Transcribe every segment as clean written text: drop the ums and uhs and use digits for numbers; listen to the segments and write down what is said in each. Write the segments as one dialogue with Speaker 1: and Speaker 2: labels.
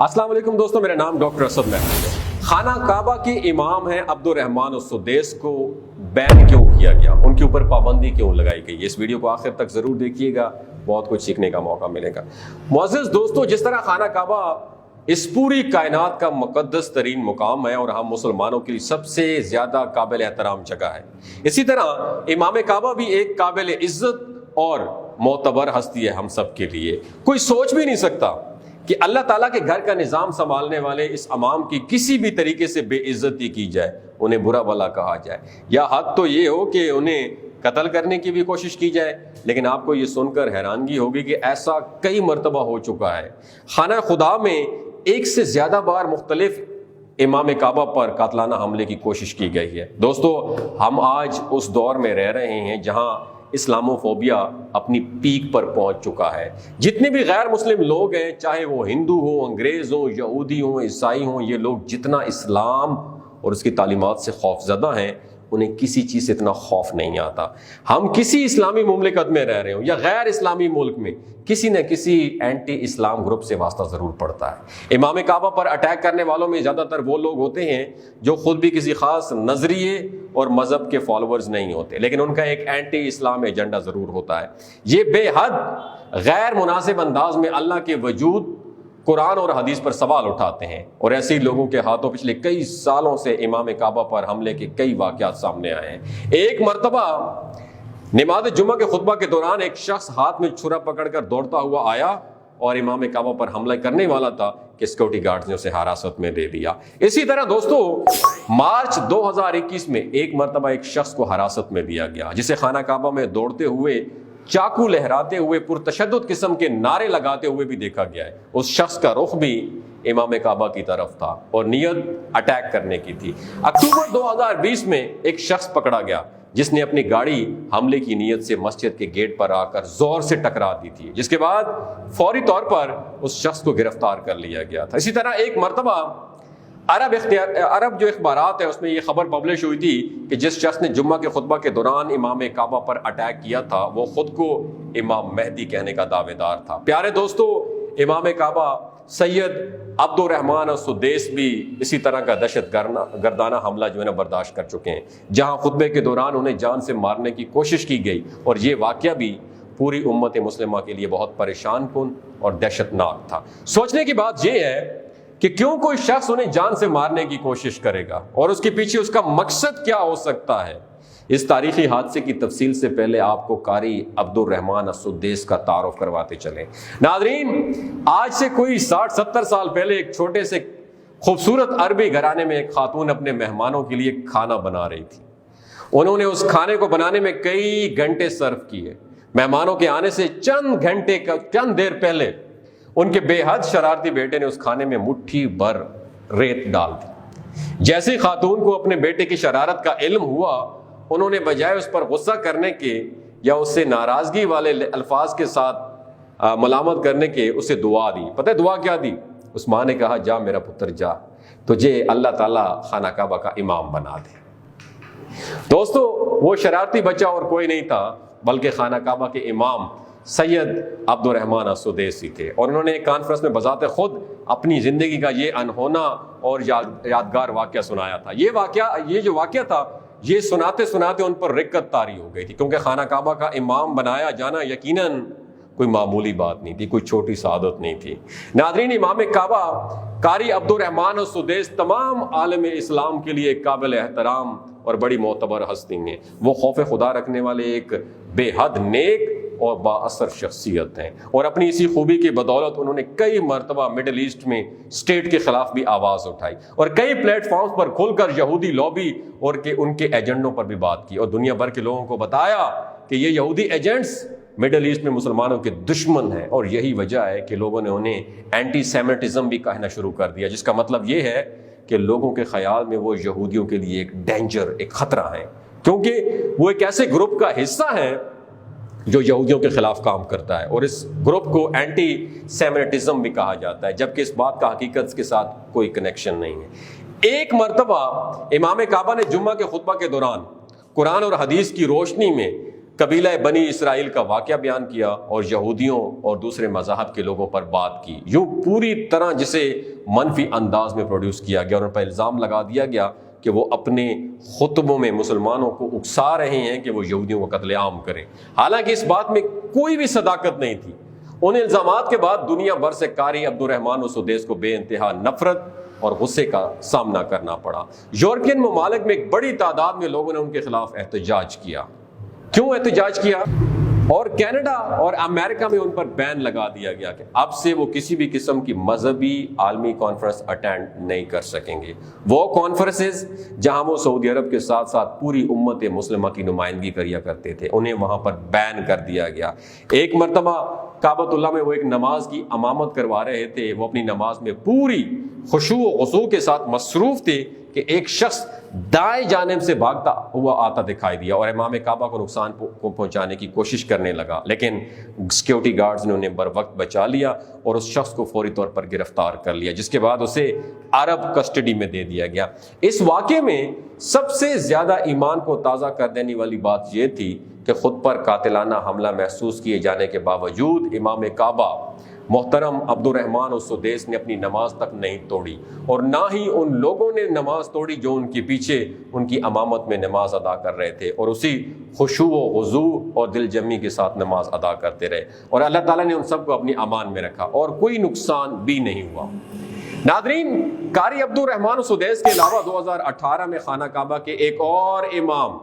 Speaker 1: السلام علیکم دوستوں، میرا نام ڈاکٹر اسد محمود ہے۔ خانہ کعبہ کے امام ہیں عبد الرحمن السدیس کو بین کیوں کیا گیا، ان کے اوپر پابندی کیوں لگائی گئی؟ اس ویڈیو کو آخر تک ضرور دیکھیے گا، بہت کچھ سیکھنے کا موقع ملے گا۔ معزز دوستوں، جس طرح خانہ کعبہ اس پوری کائنات کا مقدس ترین مقام ہے اور ہم مسلمانوں کے لیے سب سے زیادہ قابل احترام جگہ ہے، اسی طرح امام کعبہ بھی ایک قابل عزت اور معتبر ہستی ہے ہم سب کے لیے۔ کوئی سوچ بھی نہیں سکتا کہ اللہ تعالیٰ کے گھر کا نظام سنبھالنے والے اس امام کی کسی بھی طریقے سے بے عزتی کی جائے، انہیں برا بھلا کہا جائے، یا حد تو یہ ہو کہ انہیں قتل کرنے کی بھی کوشش کی جائے۔ لیکن آپ کو یہ سن کر حیرانگی ہوگی کہ ایسا کئی مرتبہ ہو چکا ہے۔ خانہ خدا میں ایک سے زیادہ بار مختلف امام کعبہ پر قاتلانہ حملے کی کوشش کی گئی ہے۔ دوستو، ہم آج اس دور میں رہ رہے ہیں جہاں اسلامو فوبیا اپنی پیک پر پہنچ چکا ہے۔ جتنے بھی غیر مسلم لوگ ہیں، چاہے وہ ہندو ہوں، انگریز ہوں، یہودی ہوں، عیسائی ہوں، یہ لوگ جتنا اسلام اور اس کی تعلیمات سے خوف زدہ ہیں، انہیں کسی چیز سے اتنا خوف نہیں آتا۔ ہم کسی اسلامی مملکت میں رہ رہے ہوں یا غیر اسلامی ملک میں، کسی نہ کسی اینٹی اسلام گروپ سے واسطہ ضرور پڑتا ہے۔ امام کعبہ پر اٹیک کرنے والوں میں زیادہ تر وہ لوگ ہوتے ہیں جو خود بھی کسی خاص نظریے اور مذہب کے فالوورز نہیں ہوتے، لیکن ان کا ایک اینٹی اسلام ایجنڈا ضرور ہوتا ہے۔ یہ بے حد غیر مناسب انداز میں اللہ کے وجود، قرآن اور حدیث پر سوال اٹھاتے ہیں، اور ایسے ہی لوگوں کے ہاتھوں پچھلے کئی سالوں سے امام کعبہ پر حملے کے کئی واقعات سامنے آئے ہیں۔ ایک مرتبہ نماز جمعہ کے خطبہ کے دوران ایک شخص ہاتھ میں چھرا پکڑ کر دوڑتا ہوا آیا اور امام کعبہ پر حملہ کرنے والا تھا کہ سیکورٹی گارڈز نے اسے حراست میں دے دیا۔ اسی طرح دوستو، مارچ 2021 میں ایک مرتبہ ایک شخص کو حراست میں دیا گیا، جسے خانہ کعبہ میں دوڑتے ہوئے، چاقو لہراتے ہوئے، پرتشدد قسم کے نعرے لگاتے ہوئے بھی دیکھا گیا ہے۔ اس شخص کا رخ بھی امام کعبہ کی طرف تھا اور نیت اٹیک کرنے کی تھی۔ اکتوبر 2020 میں ایک شخص پکڑا گیا جس نے اپنی گاڑی حملے کی نیت سے مسجد کے گیٹ پر آ کر زور سے ٹکرا دی تھی، جس کے بعد فوری طور پر اس شخص کو گرفتار کر لیا گیا تھا۔ اسی طرح ایک مرتبہ عرب جو اخبارات ہیں اس میں یہ خبر پبلش ہوئی تھی کہ جس شخص نے جمعہ کے خطبہ کے دوران امام کعبہ پر اٹیک کیا تھا وہ خود کو امام مہدی کہنے کا دعوے دار تھا۔ پیارے دوستو، امام کعبہ سید عبد الرحمن السدیس بھی اسی طرح کا دہشت گردانہ حملہ جو ہے نا برداشت کر چکے ہیں، جہاں خطبے کے دوران انہیں جان سے مارنے کی کوشش کی گئی، اور یہ واقعہ بھی پوری امت مسلمہ کے لیے بہت پریشان کن اور دہشت ناک تھا۔ سوچنے کی بات یہ ہے کہ کیوں کوئی شخص انہیں جان سے مارنے کی کوشش کرے گا، اور اس کے پیچھے اس کا مقصد کیا ہو سکتا ہے۔ اس تاریخی حادثے کی تفصیل سے پہلے آپ کو قاری عبد الرحمن السدیس کا تعارف کرواتے چلیں۔ ناظرین، آج سے کوئی 60-70 سال پہلے ایک چھوٹے سے خوبصورت عربی گھرانے میں ایک خاتون اپنے مہمانوں کے لیے کھانا بنا رہی تھی۔ انہوں نے اس کھانے کو بنانے میں کئی گھنٹے صرف کیے۔ مہمانوں کے آنے سے چند دیر پہلے ان کے بے حد شرارتی بیٹے نے اس کھانے میں مٹھی بھر ریت ڈال دی۔ جیسے خاتون کو اپنے بیٹے کی شرارت کا علم ہوا، انہوں نے بجائے اس پر غصہ کرنے کے یا اس سے ناراضگی والے الفاظ کے ساتھ ملامت کرنے کے اسے دعا دی۔ پتہ ہے دعا کیا دی؟ اس ماں نے کہا، جا میرا پتر جا، تجھے اللہ تعالیٰ خانہ کعبہ کا امام بنا دے۔ دوستو، وہ شرارتی بچہ اور کوئی نہیں تھا بلکہ خانہ کعبہ کے امام سید عبد الرحمن السدیس ہی تھے، اور انہوں نے ایک کانفرنس میں بذات خود اپنی زندگی کا یہ انہونا اور یادگار واقعہ سنایا تھا۔ یہ جو واقعہ تھا، یہ سناتے سناتے ان پر رکت طاری ہو گئی تھی، کیونکہ خانہ کعبہ کا امام بنایا جانا یقیناً کوئی معمولی بات نہیں تھی، کوئی چھوٹی سعادت نہیں تھی۔ ناظرین، امام کعبہ قاری عبد الرحمن السدیس تمام عالم اسلام کے لیے ایک قابل احترام اور بڑی معتبر ہستی ہیں۔ وہ خوف خدا رکھنے والے ایک بے حد نیک اور با اثر شخصیت ہیں، اور اپنی اسی خوبی کی بدولت انہوں نے کئی مرتبہ مڈل ایسٹ میں اسٹیٹ کے خلاف بھی آواز اٹھائی، اور کئی پلیٹ فارمز پر کھل کر یہودی لابی اور ان کے ایجنڈوں پر بھی بات کی، اور دنیا بھر کے لوگوں کو بتایا کہ یہ یہودی ایجنٹس مڈل ایسٹ میں مسلمانوں کے دشمن ہیں، اور یہی وجہ ہے کہ لوگوں نے انہیں اینٹی سیمیٹزم بھی کہنا شروع کر دیا، جس کا مطلب یہ ہے کہ لوگوں کے خیال میں وہ یہودیوں کے لیے ایک ڈینجر، ایک خطرہ ہیں، کیونکہ وہ ایک ایسے گروپ کا حصہ ہیں جو یہودیوں کے خلاف کام کرتا ہے، اور اس گروپ کو اینٹی سیمیٹزم بھی کہا جاتا ہے، جبکہ اس بات کا حقیقت کے ساتھ کوئی کنیکشن نہیں ہے۔ ایک مرتبہ امام کعبہ نے جمعہ کے خطبہ کے دوران قرآن اور حدیث کی روشنی میں قبیلہ بنی اسرائیل کا واقعہ بیان کیا اور یہودیوں اور دوسرے مذاہب کے لوگوں پر بات کی، یوں پوری طرح جسے منفی انداز میں پروڈیوس کیا گیا اور ان پر الزام لگا دیا گیا کہ وہ اپنے خطبوں میں مسلمانوں کو اکسا رہے ہیں کہ وہ یہودیوں کا قتل عام کریں، حالانکہ اس بات میں کوئی بھی صداقت نہیں تھی۔ ان الزامات کے بعد دنیا بھر سے قاری عبد الرحمن السدیس کو بے انتہا نفرت اور غصے کا سامنا کرنا پڑا۔ یورپین ممالک میں ایک بڑی تعداد میں لوگوں نے ان کے خلاف احتجاج کیا۔ کیوں احتجاج کیا؟ اور کینیڈا اور امریکہ میں ان پر بین لگا دیا گیا کہ اب سے وہ کسی بھی قسم کی مذہبی عالمی کانفرنس اٹینڈ نہیں کر سکیں گے۔ وہ کانفرنسز جہاں وہ سعودی عرب کے ساتھ ساتھ پوری امت مسلمہ کی نمائندگی کیا کرتے تھے، انہیں وہاں پر بین کر دیا گیا۔ ایک مرتبہ کعبۃ اللہ میں وہ ایک نماز کی امامت کروا رہے تھے، وہ اپنی نماز میں پوری خشوع و خضوع کے ساتھ مصروف تھے کہ ایک شخص دائیں جانب سے بھاگتا ہوا آتا دکھائی دیا اور امام کعبہ کو نقصان کو پہنچانے کی کوشش کرنے لگا، لیکن سیکیورٹی گارڈز نے انہیں بر وقت بچا لیا اور اس شخص کو فوری طور پر گرفتار کر لیا، جس کے بعد اسے عرب کسٹڈی میں دے دیا گیا۔ اس واقعے میں سب سے زیادہ ایمان کو تازہ کر دینے والی بات یہ تھی کہ خود پر قاتلانہ حملہ محسوس کیے جانے کے باوجود امام کعبہ محترم عبد الرحمن السدیس نے اپنی نماز تک نہیں توڑی، اور نہ ہی ان لوگوں نے نماز توڑی جو ان کے پیچھے ان کی امامت میں نماز ادا کر رہے تھے، اور اسی خشوع و خضوع اور دل جمی کے ساتھ نماز ادا کرتے رہے، اور اللہ تعالیٰ نے ان سب کو اپنی امان میں رکھا اور کوئی نقصان بھی نہیں ہوا۔ ناظرین، قاری عبد الرحمن السدیس کے علاوہ 2018 میں خانہ کعبہ کے ایک اور امام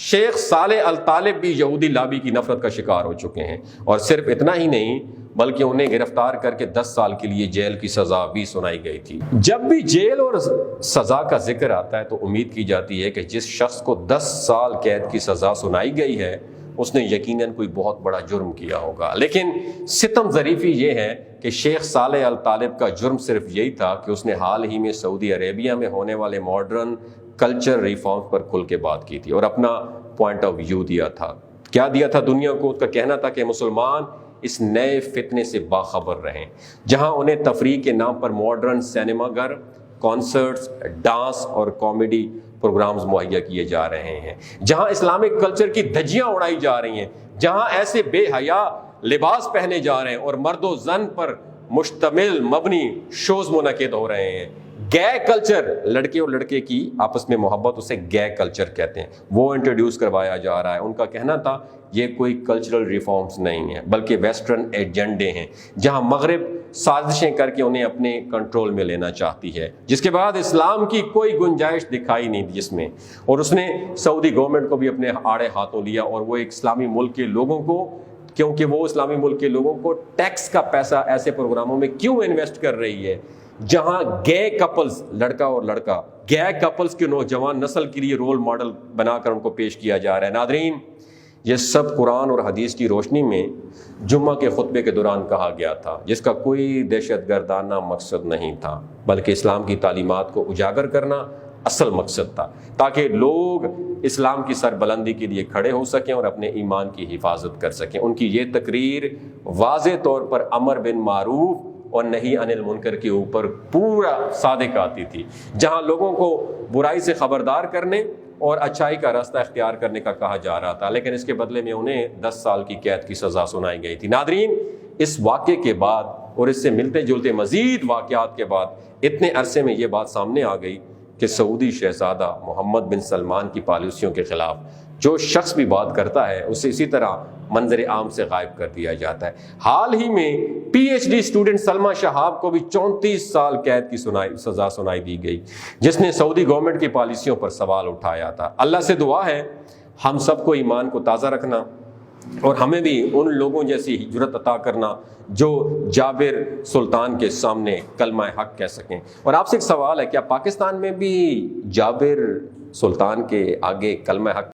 Speaker 1: شیخ صالح الطالب بھی یہودی لابی کی نفرت کا شکار ہو چکے ہیں، اور صرف اتنا ہی نہیں بلکہ انہیں گرفتار کر کے 10 سال کے لیے جیل کی سزا بھی سنائی گئی تھی۔ جب بھی جیل اور سزا کا ذکر آتا ہے تو امید کی جاتی ہے کہ جس شخص کو 10 سال قید کی سزا سنائی گئی ہے اس نے یقیناً کوئی بہت بڑا جرم کیا ہوگا، لیکن ستم ظریفی یہ ہے کہ شیخ صالح الطالب کا جرم صرف یہی تھا کہ اس نے حال ہی میں سعودی عربیہ میں ہونے والے ماڈرن کلچر ریفارم پر کھل کے بات کی تھی اور اپنا پوائنٹ آف ویو دیا تھا۔ کیا دیا تھا دنیا کو؟ اس کا کہنا تھا کہ مسلمان اس نئے فتنے سے باخبر رہیں جہاں انہیں تفریح کے نام پر ماڈرن سینما گھر، کانسرٹس، ڈانس اور کامیڈی پروگرامز مہیا کیے جا رہے ہیں، جہاں اسلامک کلچر کی دھجیاں اڑائی جا رہی ہیں، جہاں ایسے بے حیا لباس پہنے جا رہے ہیں اور مرد و زن پر مشتمل مبنی شوز منعقد ہو رہے ہیں۔ گے کلچر، لڑکے اور لڑکے کی آپس میں محبت، اسے گے کلچر کہتے ہیں، وہ انٹروڈیوس کروایا جا رہا ہے۔ ان کا کہنا تھا یہ کوئی کلچرل ریفارمز نہیں ہیں بلکہ ویسٹرن ایجنڈے ہیں جہاں مغرب سازشیں کر کے انہیں اپنے کنٹرول میں لینا چاہتی ہے، جس کے بعد اسلام کی کوئی گنجائش دکھائی نہیں دی جس میں، اور اس نے سعودی گورنمنٹ کو بھی اپنے آڑے ہاتھوں لیا، اور وہ ایک اسلامی ملک کے لوگوں کو، کیونکہ وہ اسلامی ملک کے لوگوں کو ٹیکس کا پیسہ ایسے پروگراموں میں کیوں انویسٹ کر رہی ہے جہاں گے کپلز، لڑکا اور لڑکا، گے کپلز کے نوجوان نسل کے لیے رول ماڈل بنا کر ان کو پیش کیا جا رہا ہے۔ ناظرین، یہ سب قرآن اور حدیث کی روشنی میں جمعہ کے خطبے کے دوران کہا گیا تھا، جس کا کوئی دہشت گردانہ مقصد نہیں تھا بلکہ اسلام کی تعلیمات کو اجاگر کرنا اصل مقصد تھا، تاکہ لوگ اسلام کی سربلندی کے لیے کھڑے ہو سکیں اور اپنے ایمان کی حفاظت کر سکیں۔ ان کی یہ تقریر واضح طور پر امر بالمعروف اور نہی عن المنکر کے اوپر پورا صادق آتی تھی، جہاں لوگوں کو برائی سے خبردار کرنے اور اچھائی کا راستہ اختیار کرنے کا کہا جا رہا تھا، لیکن اس کے بدلے میں انہیں 10 سال کی قید کی سزا سنائی گئی تھی۔ ناظرین، اس واقعے کے بعد اور اس سے ملتے جلتے مزید واقعات کے بعد اتنے عرصے میں یہ بات سامنے آ گئی کہ سعودی شہزادہ محمد بن سلمان کی پالیسیوں کے خلاف جو شخص بھی بات کرتا ہے اسے اسی طرح منظر عام سے غائب کر دیا جاتا ہے۔ حال ہی میں پی ایچ ڈی اسٹوڈنٹ سلمہ شہاب کو بھی 34 سال قید کی سزا سنائی دی گئی، جس نے سعودی گورنمنٹ کی پالیسیوں پر سوال اٹھایا تھا۔ اللہ سے دعا ہے ہم سب کو ایمان کو تازہ رکھنا اور ہمیں بھی ان لوگوں جیسی ہجرت عطا کرنا جو جابر سلطان کے سامنے کلمہ حق کہہ سکیں۔ اور آپ سے ایک سوال ہے، کیا پاکستان میں بھی جابر سلطان کے آگے کلمہ حق